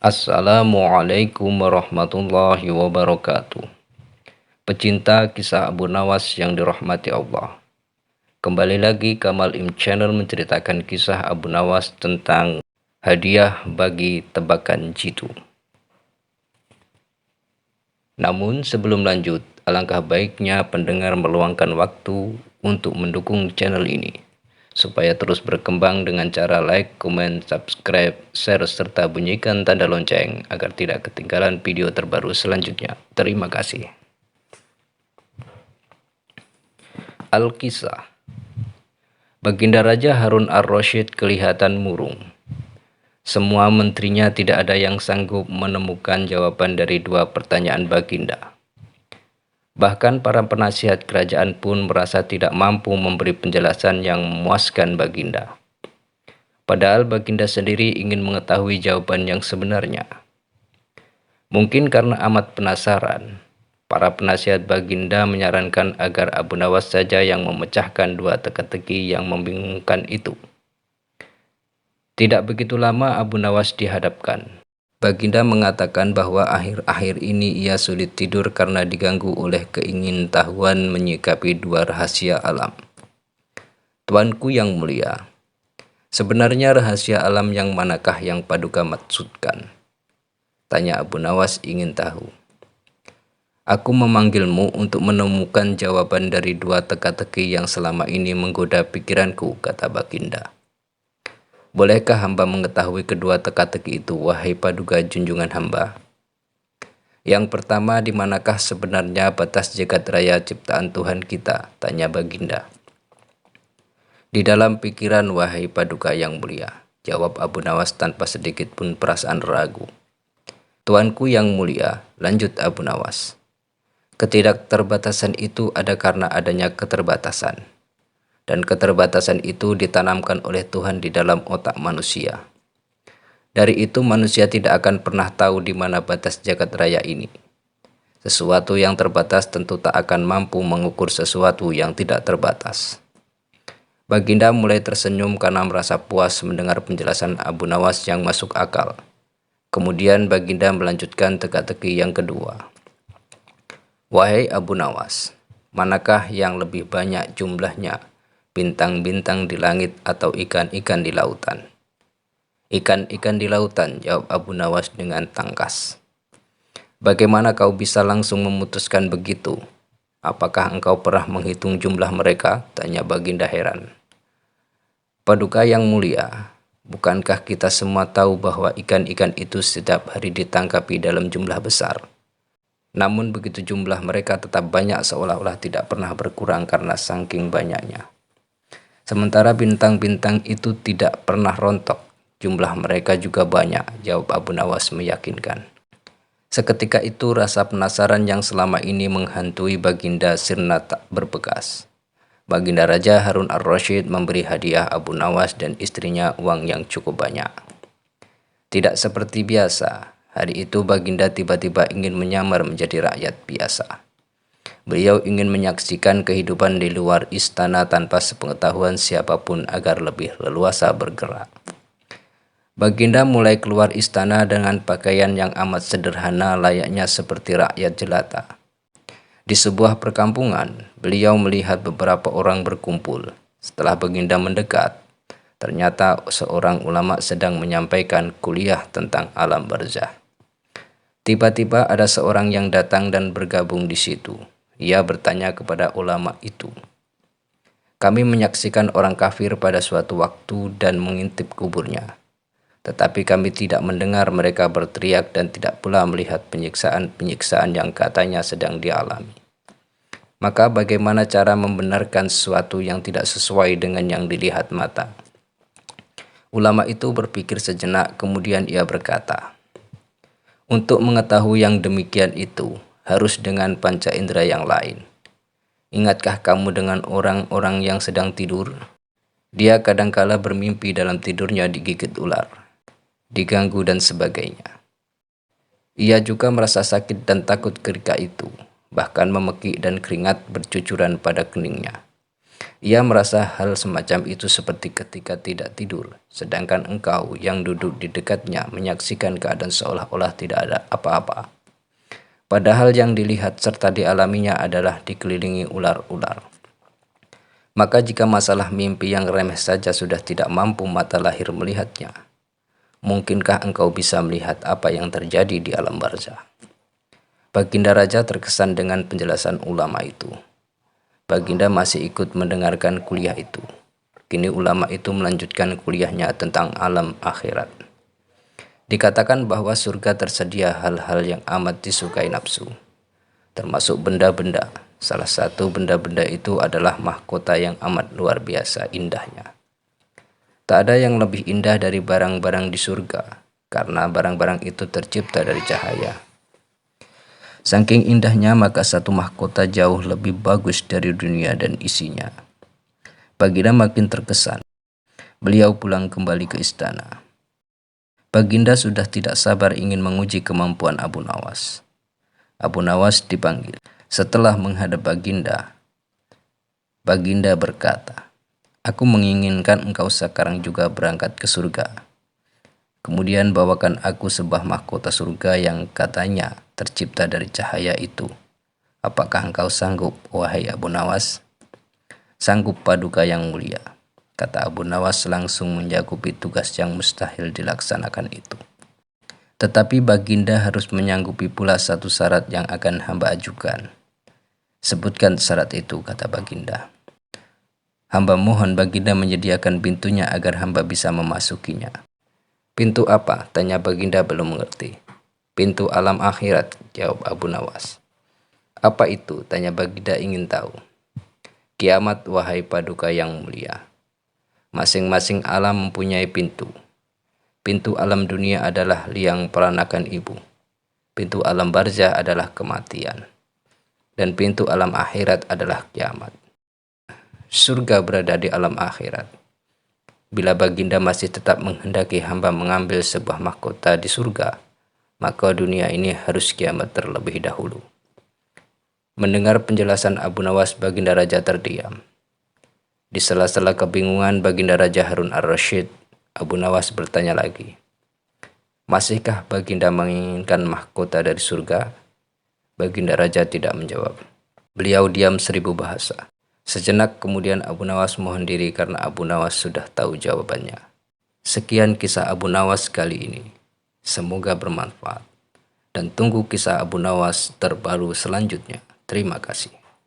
Assalamualaikum warahmatullahi wabarakatuh. Pecinta kisah Abu Nawas yang dirahmati Allah. Kembali lagi Kamal Im Channel menceritakan kisah Abu Nawas tentang hadiah bagi tebakan jitu. Namun sebelum lanjut, alangkah baiknya pendengar meluangkan waktu untuk mendukung channel ini supaya terus berkembang dengan cara like, comment, subscribe, share, serta bunyikan tanda lonceng agar tidak ketinggalan video terbaru selanjutnya. Terima kasih. Al-Kisah. Baginda Raja Harun ar-Rasyid kelihatan murung. Semua menterinya tidak ada yang sanggup menemukan jawaban dari dua pertanyaan Baginda. Bahkan para penasihat kerajaan pun merasa tidak mampu memberi penjelasan yang memuaskan Baginda. Padahal Baginda sendiri ingin mengetahui jawaban yang sebenarnya. Mungkin karena amat penasaran, para penasihat Baginda menyarankan agar Abu Nawas saja yang memecahkan dua teka-teki yang membingungkan itu. Tidak begitu lama Abu Nawas dihadapkan. Baginda mengatakan bahwa akhir-akhir ini ia sulit tidur karena diganggu oleh keingintahuan menyikapi dua rahasia alam. Tuanku yang mulia, sebenarnya rahasia alam yang manakah yang Paduka maksudkan? Tanya Abu Nawas ingin tahu. Aku memanggilmu untuk menemukan jawaban dari dua teka-teki yang selama ini menggoda pikiranku, kata Baginda. Bolehkah hamba mengetahui kedua teka-teki itu, wahai Paduka junjungan hamba? Yang pertama, di manakah sebenarnya batas jagat raya ciptaan Tuhan kita? Tanya Baginda. Di dalam pikiran, wahai Paduka yang mulia, jawab Abu Nawas tanpa sedikit pun perasaan ragu. Tuanku yang mulia, lanjut Abu Nawas, ketidakterbatasan itu ada karena adanya keterbatasan. Dan keterbatasan itu ditanamkan oleh Tuhan di dalam otak manusia. Dari itu manusia tidak akan pernah tahu di mana batas jagat raya ini. Sesuatu yang terbatas tentu tak akan mampu mengukur sesuatu yang tidak terbatas. Baginda mulai tersenyum karena merasa puas mendengar penjelasan Abu Nawas yang masuk akal. Kemudian Baginda melanjutkan teka-teki yang kedua. Wahai Abu Nawas, manakah yang lebih banyak jumlahnya? Bintang-bintang di langit atau ikan-ikan di lautan? Ikan-ikan di lautan, jawab Abu Nawas dengan tangkas. Bagaimana kau bisa langsung memutuskan begitu? Apakah engkau pernah menghitung jumlah mereka? Tanya Baginda heran. Paduka yang mulia, bukankah kita semua tahu bahwa ikan-ikan itu setiap hari ditangkapi dalam jumlah besar? Namun begitu jumlah mereka tetap banyak seolah-olah tidak pernah berkurang karena saking banyaknya. Sementara bintang-bintang itu tidak pernah rontok, jumlah mereka juga banyak, jawab Abu Nawas meyakinkan. Seketika itu rasa penasaran yang selama ini menghantui Baginda sirna tak berbekas. Baginda Raja Harun ar-Rasyid memberi hadiah Abu Nawas dan istrinya uang yang cukup banyak. Tidak seperti biasa, hari itu Baginda tiba-tiba ingin menyamar menjadi rakyat biasa. Beliau ingin menyaksikan kehidupan di luar istana tanpa sepengetahuan siapapun agar lebih leluasa bergerak. Baginda mulai keluar istana dengan pakaian yang amat sederhana layaknya seperti rakyat jelata. Di sebuah perkampungan, beliau melihat beberapa orang berkumpul. Setelah Baginda mendekat, ternyata seorang ulama sedang menyampaikan kuliah tentang alam barzah. Tiba-tiba ada seorang yang datang dan bergabung di situ. Ia bertanya kepada ulama itu, kami menyaksikan orang kafir pada suatu waktu dan mengintip kuburnya. Tetapi kami tidak mendengar mereka berteriak dan tidak pula melihat penyiksaan-penyiksaan yang katanya sedang dialami. Maka bagaimana cara membenarkan sesuatu yang tidak sesuai dengan yang dilihat mata? Ulama itu berpikir sejenak, kemudian ia berkata, untuk mengetahui yang demikian itu, harus dengan panca indera yang lain. Ingatkah kamu dengan orang-orang yang sedang tidur? Dia kadangkala bermimpi dalam tidurnya digigit ular, diganggu dan sebagainya. Ia juga merasa sakit dan takut ketika itu, bahkan memekik dan keringat bercucuran pada keningnya. Ia merasa hal semacam itu seperti ketika tidak tidur, sedangkan engkau yang duduk di dekatnya menyaksikan keadaan seolah-olah tidak ada apa-apa. Padahal yang dilihat serta dialaminya adalah dikelilingi ular-ular. Maka jika masalah mimpi yang remeh saja sudah tidak mampu mata lahir melihatnya, mungkinkah engkau bisa melihat apa yang terjadi di alam barzah? Baginda Raja terkesan dengan penjelasan ulama itu. Baginda masih ikut mendengarkan kuliah itu. Kini ulama itu melanjutkan kuliahnya tentang alam akhirat. Dikatakan bahwa surga tersedia hal-hal yang amat disukai nafsu, termasuk benda-benda. Salah satu benda-benda itu adalah mahkota yang amat luar biasa indahnya. Tak ada yang lebih indah dari barang-barang di surga, karena barang-barang itu tercipta dari cahaya. Saking indahnya, maka satu mahkota jauh lebih bagus dari dunia dan isinya. Baginda makin terkesan. Beliau pulang kembali ke istana. Baginda sudah tidak sabar ingin menguji kemampuan Abu Nawas. Abu Nawas dipanggil. Setelah menghadap Baginda, Baginda berkata, "Aku menginginkan engkau sekarang juga berangkat ke surga. Kemudian bawakan aku sebuah mahkota surga yang katanya tercipta dari cahaya itu. Apakah engkau sanggup, wahai Abu Nawas?" "Sanggup, Paduka yang mulia," kata Abu Nawas langsung menjagupi tugas yang mustahil dilaksanakan itu. "Tetapi Baginda harus menyanggupi pula satu syarat yang akan hamba ajukan." "Sebutkan syarat itu," kata Baginda. "Hamba mohon Baginda menyediakan pintunya agar hamba bisa memasukinya." "Pintu apa?" tanya Baginda belum mengerti. "Pintu alam akhirat," jawab Abu Nawas. "Apa itu?" tanya Baginda ingin tahu. "Kiamat, wahai Paduka yang mulia. Masing-masing alam mempunyai pintu. Pintu alam dunia adalah liang peranakan ibu. Pintu alam barzah adalah kematian. Dan pintu alam akhirat adalah kiamat. Surga berada di alam akhirat. Bila Baginda masih tetap menghendaki hamba mengambil sebuah mahkota di surga, maka dunia ini harus kiamat terlebih dahulu." Mendengar penjelasan Abu Nawas, Baginda Raja terdiam. Di sela-sela kebingungan Baginda Raja Harun ar-Rasyid, Abu Nawas bertanya lagi, "Masihkah Baginda menginginkan mahkota dari surga?" Baginda Raja tidak menjawab. Beliau diam 1000 bahasa. Sejenak kemudian Abu Nawas mohon diri karena Abu Nawas sudah tahu jawabannya. Sekian kisah Abu Nawas kali ini. Semoga bermanfaat. Dan tunggu kisah Abu Nawas terbaru selanjutnya. Terima kasih.